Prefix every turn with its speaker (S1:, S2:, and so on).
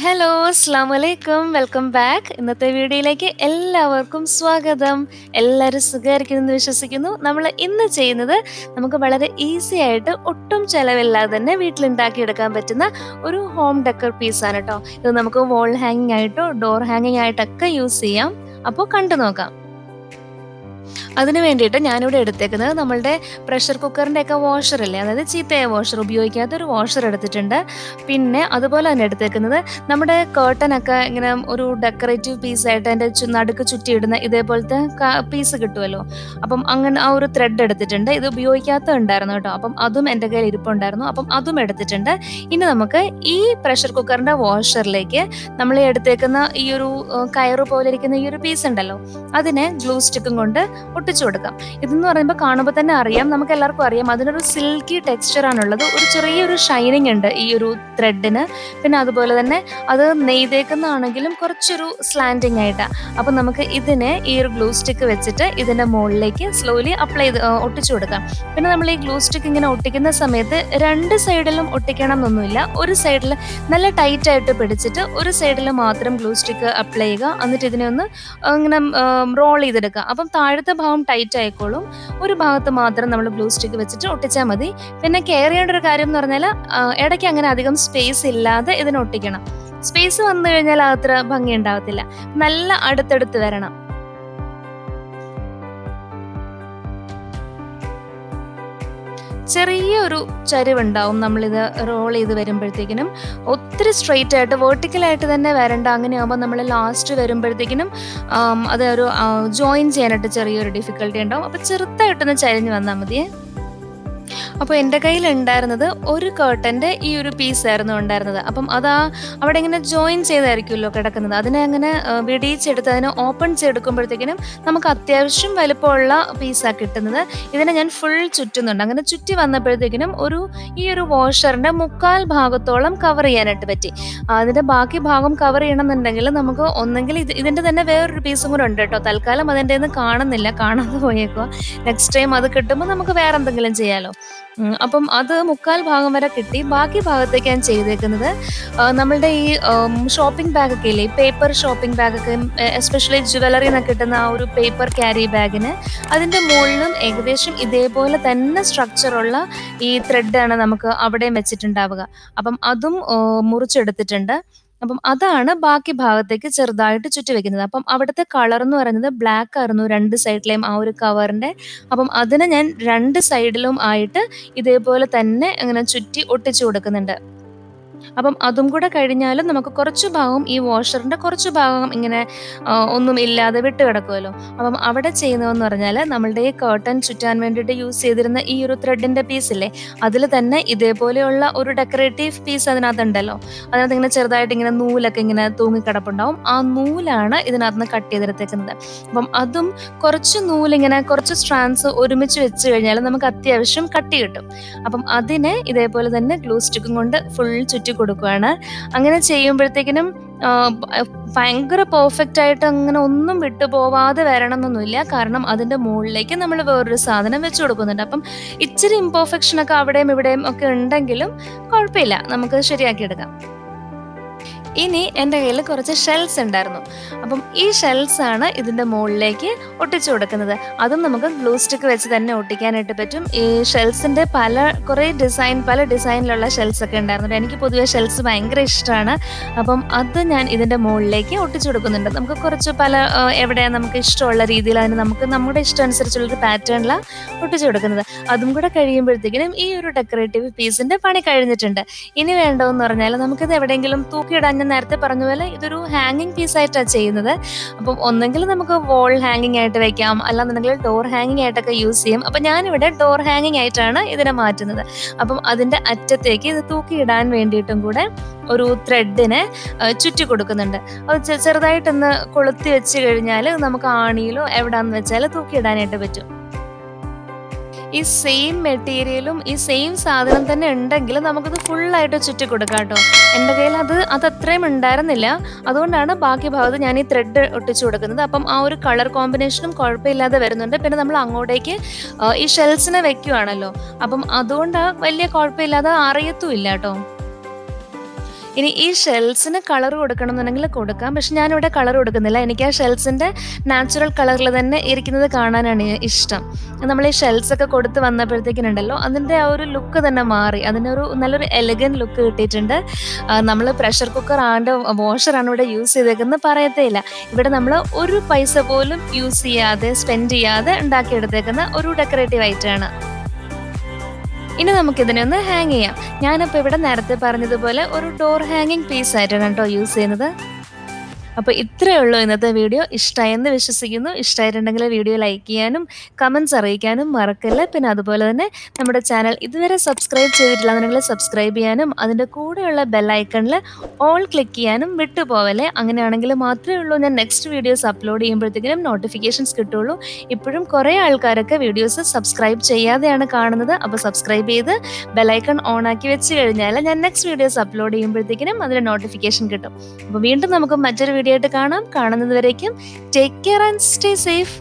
S1: Hello, അസ്സലാമു അലൈക്കും. Welcome back. ഇന്നത്തെ വീഡിയോയിലേക്ക് എല്ലാവർക്കും സ്വാഗതം. എല്ലാവരും സുഖമായിരിക്കുമെന്ന് വിശ്വസിക്കുന്നു. നമ്മൾ ഇന്ന് ചെയ്യുന്നത് നമുക്ക് വളരെ ഈസി ആയിട്ട് ഒട്ടും ചെലവില്ലാതെ തന്നെ വീട്ടിലുണ്ടാക്കിയെടുക്കാൻ പറ്റുന്ന ഒരു ഹോം ഡെക്കർ പീസാണ് കേട്ടോ. ഇത് നമുക്ക് വാൾ ഹാങ്ങിങ് ആയിട്ടോ ഡോർ ഹാങ്ങിങ് ആയിട്ടൊക്കെ യൂസ് ചെയ്യാം. അപ്പോൾ കണ്ടു നോക്കാം. അതിന് വേണ്ടിയിട്ട് ഞാനിവിടെ എടുത്തേക്കുന്നത് നമ്മളുടെ പ്രഷർ കുക്കറിൻ്റെയൊക്കെ വാഷറില്ലേ, അതായത് ചീത്തയായ വാഷർ, ഉപയോഗിക്കാത്ത ഒരു വാഷർ എടുത്തിട്ടുണ്ട്. പിന്നെ അതുപോലെ തന്നെ എടുത്തേക്കുന്നത് നമ്മുടെ കേർട്ടനൊക്കെ ഇങ്ങനെ ഒരു ഡെക്കറേറ്റീവ് പീസായിട്ട് അതിൻ്റെ നടുക്ക് ചുറ്റിയിടുന്ന ഇതേപോലത്തെ പീസ് കിട്ടുമല്ലോ. അപ്പം അങ്ങനെ ആ ഒരു ത്രെഡ് എടുത്തിട്ടുണ്ട്. ഇത് ഉപയോഗിക്കാത്ത ഉണ്ടായിരുന്നു കേട്ടോ. അപ്പം അതും എൻ്റെ കയ്യിൽ ഇരിപ്പുണ്ടായിരുന്നു. അപ്പം അതും എടുത്തിട്ടുണ്ട്. ഇനി നമുക്ക് ഈ പ്രഷർ കുക്കറിൻ്റെ വാഷറിലേക്ക് നമ്മൾ എടുത്തേക്കുന്ന ഈ ഒരു കയറ് പോലെ ഇരിക്കുന്ന ഈ ഒരു പീസ് ഉണ്ടല്ലോ, അതിനെ ഗ്ലൂ സ്റ്റിക്കും കൊണ്ട് ഒട്ടിച്ചു കൊടുക്കാം. ഇതെന്ന് പറയുമ്പോൾ കാണുമ്പോൾ തന്നെ അറിയാം, നമുക്ക് എല്ലാവർക്കും അറിയാം, അതിനൊരു സിൽക്കി ടെക്സ്ചർ ആണുള്ളത്. ഒരു ചെറിയൊരു ഷൈനിങ് ഉണ്ട് ഈ ഒരു ത്രെഡിന്. പിന്നെ അതുപോലെ തന്നെ അത് നെയ്തേക്കുന്നതാണെങ്കിലും കുറച്ചൊരു സ്ലാൻഡിങ് ആയിട്ടാണ്. അപ്പം നമുക്ക് ഇതിനെ ഈ ഒരു ഗ്ലൂ സ്റ്റിക്ക് വെച്ചിട്ട് ഇതിൻ്റെ മുകളിലേക്ക് സ്ലോലി അപ്ലൈ ചെയ്ത് ഒട്ടിച്ചു കൊടുക്കാം. പിന്നെ നമ്മൾ ഈ ഗ്ലൂ സ്റ്റിക്ക് ഇങ്ങനെ ഒട്ടിക്കുന്ന സമയത്ത് രണ്ട് സൈഡിലും ഒട്ടിക്കണം എന്നൊന്നുമില്ല. ഒരു സൈഡിൽ നല്ല ടൈറ്റ് ആയിട്ട് പിടിച്ചിട്ട് ഒരു സൈഡിൽ മാത്രം ഗ്ലൂ സ്റ്റിക്ക് അപ്ലൈ ചെയ്യുക. എന്നിട്ട് ഇതിനെ ഒന്ന് ഇങ്ങനെ റോൾ ചെയ്തെടുക്കുക. അപ്പം താഴത്തെ ഭാഗം ടൈറ്റ് ആയിക്കോളും. ഒരു ഭാഗത്ത് മാത്രം നമ്മൾ ഗ്ലൂ സ്റ്റിക്ക് വെച്ചിട്ട് ഒട്ടിച്ചാൽ മതി. പിന്നെ കെയർ ചെയ്യേണ്ട ഒരു കാര്യം എന്ന് പറഞ്ഞാൽ ഇടയ്ക്ക് അങ്ങനെ അധികം സ്പേസ് ഇല്ലാതെ ഇതിനെ ഒട്ടിക്കണം. സ്പേസ് വന്നു കഴിഞ്ഞാൽ അത്ര ഭംഗി ഉണ്ടാവത്തില്ല. നല്ല അടുത്തടുത്ത് വരണം. ചെറിയൊരു ചരിവുണ്ടാവും നമ്മളിത് റോൾ ചെയ്ത് വരുമ്പോഴത്തേക്കിനും. ഒത്തിരി സ്ട്രെയിറ്റ് ആയിട്ട് വേർട്ടിക്കലായിട്ട് തന്നെ വരണ്ട. അങ്ങനെയാകുമ്പോൾ നമ്മൾ ലാസ്റ്റ് വരുമ്പോഴത്തേക്കിനും അത് ഒരു ജോയിൻ ചെയ്യാനായിട്ട് ചെറിയൊരു ഡിഫിക്കൽട്ടി ഉണ്ടാവും. അപ്പോൾ ചെറുതായിട്ടൊന്ന് ചരിഞ്ഞ് വന്നാൽ മതിയേ. അപ്പോൾ എൻ്റെ കയ്യിൽ ഉണ്ടായിരുന്നത് ഒരു കേർട്ടൻ്റെ ഈ ഒരു പീസായിരുന്നു ഉണ്ടായിരുന്നത്. അപ്പം അവിടെ ഇങ്ങനെ ജോയിൻ ചെയ്തായിരിക്കുമല്ലോ കിടക്കുന്നത്. അതിനെ അങ്ങനെ വെടിയിച്ചെടുത്ത് അതിനെ ഓപ്പൺ ചെയ്തെടുക്കുമ്പോഴത്തേക്കിനും നമുക്ക് അത്യാവശ്യം വലുപ്പമുള്ള പീസാണ് കിട്ടുന്നത്. ഇതിനെ ഞാൻ ഫുൾ ചുറ്റുന്നുണ്ട്. അങ്ങനെ ചുറ്റി വന്നപ്പോഴത്തേക്കിനും ഈ ഒരു വാഷറിൻ്റെ മുക്കാൽ ഭാഗത്തോളം കവർ ചെയ്യാനായിട്ട് പറ്റി. അതിൻ്റെ ബാക്കി ഭാഗം കവർ ചെയ്യണമെന്നുണ്ടെങ്കിൽ നമുക്ക് ഒന്നെങ്കിൽ ഇതിൻ്റെ തന്നെ വേറൊരു പീസും കൂടെ ഉണ്ട് കേട്ടോ. തൽക്കാലം അതിൻ്റെ ഒന്നും കാണുന്നില്ല, കാണാതെ പോയേക്കുക. നെക്സ്റ്റ് ടൈം അത് കിട്ടുമ്പോൾ നമുക്ക് വേറെ എന്തെങ്കിലും ചെയ്യാമല്ലോ. അപ്പം അത് മുക്കാൽ ഭാഗം വരെ കിട്ടി. ബാക്കി ഭാഗത്തേക്ക് ഞാൻ ചെയ്തേക്കുന്നത് നമ്മളുടെ ഈ ഷോപ്പിംഗ് ബാഗൊക്കെ ഇല്ലേ, പേപ്പർ ഷോപ്പിംഗ് ബാഗൊക്കെ, എസ്പെഷ്യലി ജുവലറിന്നൊക്കെ കിട്ടുന്ന ആ ഒരു പേപ്പർ ക്യാരി ബാഗിന് അതിൻ്റെ മുകളിലും ഏകദേശം ഇതേപോലെ തന്നെ സ്ട്രക്ചറുള്ള ഈ ത്രെഡാണ് നമുക്ക് അവിടെയും വെച്ചിട്ടുണ്ടാവുക. അപ്പം അതും മുറിച്ചെടുത്തിട്ടുണ്ട്. അപ്പം അതാണ് ബാക്കി ഭാഗത്തേക്ക് ചെറുതായിട്ട് ചുറ്റി വെക്കുന്നത്. അപ്പം അവിടുത്തെ കളർ എന്ന് പറയുന്നത് ബ്ലാക്ക് ആയിരുന്നു രണ്ട് സൈഡിലെയും ആ ഒരു കവറിൻ്റെ. അപ്പം അതിനെ ഞാൻ രണ്ട് സൈഡിലും ആയിട്ട് ഇതേപോലെ തന്നെ അങ്ങനെ ചുറ്റി ഒട്ടിച്ചു കൊടുക്കുന്നുണ്ട്. അപ്പം അതും കൂടെ കഴിഞ്ഞാലും നമുക്ക് കുറച്ച് ഭാഗം ഈ വാഷറിൻ്റെ കുറച്ച് ഭാഗം ഇങ്ങനെ ഒന്നും ഇല്ലാതെ വിട്ട് കിടക്കുമല്ലോ. അപ്പം അവിടെ ചെയ്യുന്നതെന്ന് പറഞ്ഞാൽ നമ്മളുടെ ഈ കേർട്ടൻ ചുറ്റാൻ വേണ്ടിയിട്ട് യൂസ് ചെയ്തിരുന്ന ഈ ഒരു ത്രെഡിൻ്റെ പീസില്ലേ, അതിൽ തന്നെ ഇതേപോലെയുള്ള ഒരു ഡെക്കറേറ്റീവ് പീസ് അതിനകത്തുണ്ടല്ലോ. അതിനകത്ത് ഇങ്ങനെ ചെറുതായിട്ട് ഇങ്ങനെ നൂലൊക്കെ ഇങ്ങനെ തൂങ്ങിക്കിടപ്പുണ്ടാവും. ആ നൂലാണ് ഇതിനകത്ത് നിന്ന് കട്ട് ചെയ്തെടുത്തേക്കുന്നത്. അപ്പം അതും കുറച്ച് നൂലിങ്ങനെ കുറച്ച് സ്ട്രാൻഡ്സ് ഒരുമിച്ച് വെച്ച് കഴിഞ്ഞാൽ നമുക്ക് അത്യാവശ്യം കട്ടി കിട്ടും. അപ്പം അതിനെ ഇതേപോലെ തന്നെ ഗ്ലൂ സ്റ്റിക്കും കൊണ്ട് ഫുൾ ചുറ്റി കൊടുക്കുകയാണ്. അങ്ങനെ ചെയ്യുമ്പോഴത്തേക്കിനും ഭയങ്കര പെർഫെക്റ്റ് ആയിട്ട് അങ്ങനെ ഒന്നും വിട്ടു പോവാതെ വരണം എന്നൊന്നുമില്ല. കാരണം അതിൻ്റെ മുകളിലേക്ക് നമ്മൾ വേറൊരു സാധനം വെച്ച് കൊടുക്കുന്നുണ്ട്. അപ്പം ഇച്ചിരി ഇംപെർഫെക്ഷനൊക്കെ അവിടെയും ഇവിടെയും ഒക്കെ ഉണ്ടെങ്കിലും കുഴപ്പമില്ല, നമുക്ക് ശരിയാക്കിയെടുക്കാം. ഇനി എൻ്റെ കയ്യിൽ കുറച്ച് ഷെൽസ് ഉണ്ടായിരുന്നു. അപ്പം ഈ ഷെൽസാണ് ഇതിൻ്റെ മുകളിലേക്ക് ഒട്ടിച്ചു കൊടുക്കുന്നത്. അതും നമുക്ക് ഗ്ലൂ സ്റ്റിക്ക് വെച്ച് തന്നെ ഒട്ടിക്കാനായിട്ട് പറ്റും. ഈ ഷെൽസിൻ്റെ പല ഡിസൈനിലുള്ള ഷെൽസ് ഒക്കെ ഉണ്ടായിരുന്നു. എനിക്ക് പൊതുവെ ഷെൽസ് ഭയങ്കര ഇഷ്ടമാണ്. അപ്പം അത് ഞാൻ ഇതിൻ്റെ മുകളിലേക്ക് ഒട്ടിച്ചു കൊടുക്കുന്നുണ്ട്. നമുക്ക് കുറച്ച് എവിടെയാണ് നമുക്ക് ഇഷ്ടമുള്ള രീതിയിൽ അതിന് നമുക്ക് നമ്മുടെ ഇഷ്ടം അനുസരിച്ചുള്ളൊരു പാറ്റേണിലാണ് ഒട്ടിച്ചു കൊടുക്കുന്നത്. അതും കൂടെ കഴിയുമ്പോഴത്തേക്കിനും ഈ ഒരു ഡെക്കറേറ്റീവ് പീസിൻ്റെ പണി കഴിഞ്ഞിട്ടുണ്ട്. ഇനി വേണ്ടതെന്ന് പറഞ്ഞാൽ നമുക്കിത് എവിടെയെങ്കിലും തൂക്കിയിടാൻ, ഞാൻ നേരത്തെ പറഞ്ഞ പോലെ ഇതൊരു ഹാങ്ങിങ് പീസായിട്ടാണ് ചെയ്യുന്നത്. അപ്പം ഒന്നെങ്കിൽ നമുക്ക് വാൾ ഹാങ്ങിങ് ആയിട്ട് വെക്കാം, അല്ലാന്നുണ്ടെങ്കിൽ ഡോർ ഹാങ്ങിങ് ആയിട്ടൊക്കെ യൂസ് ചെയ്യും. അപ്പം ഞാനിവിടെ ഡോർ ഹാങ്ങിങ് ആയിട്ടാണ് ഇതിനെ മാറ്റുന്നത്. അപ്പം അതിൻ്റെ അറ്റത്തേക്ക് ഇത് തൂക്കിയിടാൻ വേണ്ടിയിട്ടും കൂടെ ഒരു ത്രെഡിനെ ചുറ്റി കൊടുക്കുന്നുണ്ട്. അത് ചെറുതായിട്ടൊന്ന് കൊളുത്തി വെച്ച് കഴിഞ്ഞാൽ നമുക്ക് ആണിയിലോ എവിടാന്ന് വെച്ചാൽ തൂക്കിയിടാനായിട്ട് പറ്റും. ഈ സെയിം മെറ്റീരിയലും ഈ സെയിം സാധനം തന്നെ ഉണ്ടെങ്കിൽ നമുക്കത് ഫുള്ളായിട്ട് ചുറ്റി കൊടുക്കാം കേട്ടോ. എൻ്റെ കയ്യിൽ അത് അത്രയും ഉണ്ടായിരുന്നില്ല. അതുകൊണ്ടാണ് ബാക്കി ഭാഗത്ത് ഞാൻ ഈ ത്രെഡ് ഒട്ടിച്ചു കൊടുക്കുന്നത്. അപ്പം ആ ഒരു കളർ കോമ്പിനേഷനും കുഴപ്പമില്ലാതെ വരുന്നുണ്ട്. പിന്നെ നമ്മൾ അങ്ങോട്ടേക്ക് ഈ ഷെൽസിനെ വെക്കുവാണല്ലോ, അപ്പം അതുകൊണ്ട് വലിയ കുഴപ്പമില്ലാതെ അറിയത്തുമില്ല കേട്ടോ. ഇനി ഈ ഷെൽസിന് കളർ കൊടുക്കണം എന്നുണ്ടെങ്കിൽ കൊടുക്കാം. പക്ഷെ ഞാനിവിടെ കളർ കൊടുക്കുന്നില്ല. എനിക്ക് ആ ഷെൽസിൻ്റെ നാച്ചുറൽ കളറിൽ തന്നെ ഇരിക്കുന്നത് കാണാനാണ് ഇഷ്ടം. നമ്മൾ ഈ ഷെൽസൊക്കെ കൊടുത്ത് വന്നപ്പോഴത്തേക്കിനുണ്ടല്ലോ അതിൻ്റെ ആ ഒരു ലുക്ക് തന്നെ മാറി. അതിനൊരു നല്ലൊരു എലഗന്റ് ലുക്ക് കിട്ടിയിട്ടുണ്ട്. നമ്മൾ പ്രഷർ കുക്കർ ആൻഡ് വാഷറാണ് ഇവിടെ യൂസ് ചെയ്തേക്കുന്നത് പറയത്തേ ഇല്ല. ഇവിടെ നമ്മൾ ഒരു പൈസ പോലും യൂസ് ചെയ്യാതെ സ്പെൻഡ് ചെയ്യാതെ ഉണ്ടാക്കിയെടുത്തേക്കുന്ന ഒരു ഡെക്കറേറ്റീവ് ഐറ്റമാണ്. ഇനി നമുക്കിതിനെ ഒന്ന് ഹാങ് ചെയ്യാം. ഞാനിപ്പോൾ ഇവിടെ നേരത്തെ പറഞ്ഞതുപോലെ ഒരു ഡോർ ഹാങ്ങിങ് പീസ് ആയിട്ടാണ് കേട്ടോ യൂസ് ചെയ്യുന്നത്. അപ്പോൾ ഇത്രയേ ഉള്ളൂ ഇന്നത്തെ വീഡിയോ. ഇഷ്ടമായെന്ന് വിശ്വസിക്കുന്നു. ഇഷ്ടമായിട്ടുണ്ടെങ്കിൽ വീഡിയോ ലൈക്ക് ചെയ്യാനും കമൻറ്റ്സ് അറിയിക്കാനും മറക്കല്ല. പിന്നെ അതുപോലെ തന്നെ നമ്മുടെ ചാനൽ ഇതുവരെ സബ്സ്ക്രൈബ് ചെയ്തിട്ടില്ലാന്നുണ്ടെങ്കിൽ സബ്സ്ക്രൈബ് ചെയ്യാനും അതിൻ്റെ കൂടെയുള്ള ബെല്ലൈക്കണിൽ ഓൾ ക്ലിക്ക് ചെയ്യാനും വിട്ടുപോവല്ലേ. അങ്ങനെയാണെങ്കിൽ മാത്രമേ ഉള്ളൂ ഞാൻ നെക്സ്റ്റ് വീഡിയോസ് അപ്ലോഡ് ചെയ്യുമ്പോഴത്തേക്കിനും നോട്ടിഫിക്കേഷൻസ് കിട്ടുള്ളൂ. ഇപ്പോഴും കുറേ ആൾക്കാരൊക്കെ വീഡിയോസ് സബ്സ്ക്രൈബ് ചെയ്യാതെയാണ് കാണുന്നത്. അപ്പോൾ സബ്സ്ക്രൈബ് ചെയ്ത് ബെല്ലൈക്കൺ ഓൺ ആക്കി വെച്ച് കഴിഞ്ഞാൽ ഞാൻ നെക്സ്റ്റ് വീഡിയോസ് അപ്ലോഡ് ചെയ്യുമ്പോഴത്തേക്കിനും അതിന് നോട്ടിഫിക്കേഷൻ കിട്ടും. അപ്പോൾ വീണ്ടും നമുക്ക് മറ്റൊരു വീഡിയോ ആയിട്ട് കാണാം. കാണുന്നത് വരേക്കും take care and stay safe.